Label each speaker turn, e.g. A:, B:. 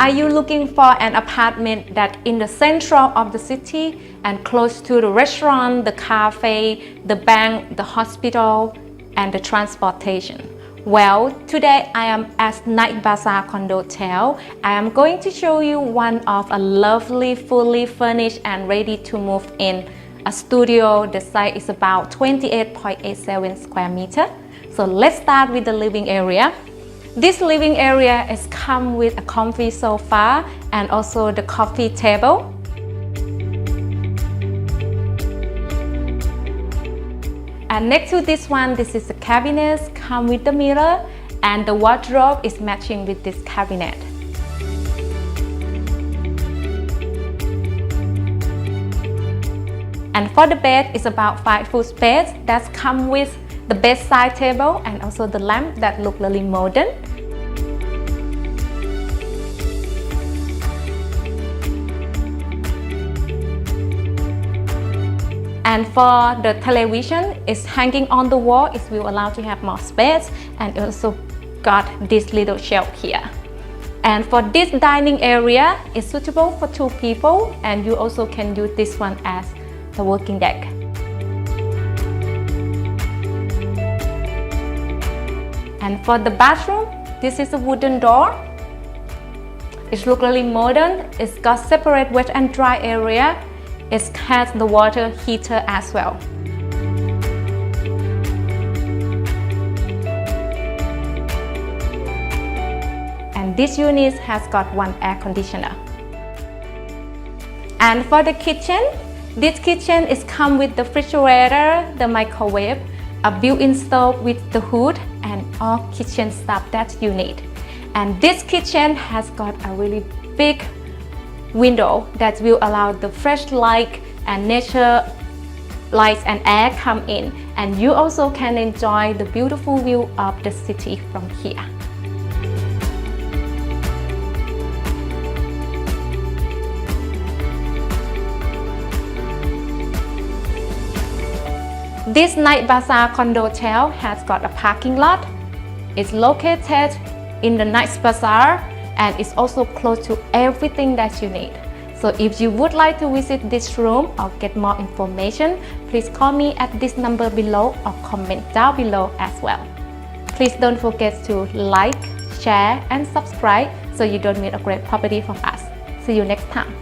A: Are you looking for an apartment that in the central of the city and close to the restaurant, the cafe, the bank, the hospital, and the transportation? Well, today I am at Night Bazaar Condo Hotel. I am going to show you one of a lovely, fully furnished and ready to move in a studio. The size is about 28.87 square meter. So let's start with the living area. This living area is come with a comfy sofa and also the coffee table. And next to this one, this is the cabinet, come with the mirror, and the wardrobe is matching with this cabinet. And for the bed, it's about 5 foot space that's come with the bedside table and also the lamp that look really modern. And for the television, it's hanging on the wall. It will allow to have more space, and also got this little shelf here. And for this dining area, it's suitable for 2 people, and you also can use this one as the working deck. And for the bathroom, this is a wooden door. It looks really modern. It's got separate wet and dry area. It has the water heater as well. And this unit has got 1 air conditioner. And for the kitchen, this kitchen is come with the refrigerator, the microwave, a built-in stove with the hood, and all kitchen stuff that you need. And this kitchen has got a really big window that will allow the fresh light and nature lights and air come in, and you also can enjoy the beautiful view of the city from here. This Night Bazaar Condo Hotel has got a parking lot. It's located in the Night Bazaar and it's also close to everything that you need. So if you would like to visit this room or get more information, please call me at this number below or comment down below as well. Please don't forget to like, share and subscribe so you don't miss a great property from us. See you next time.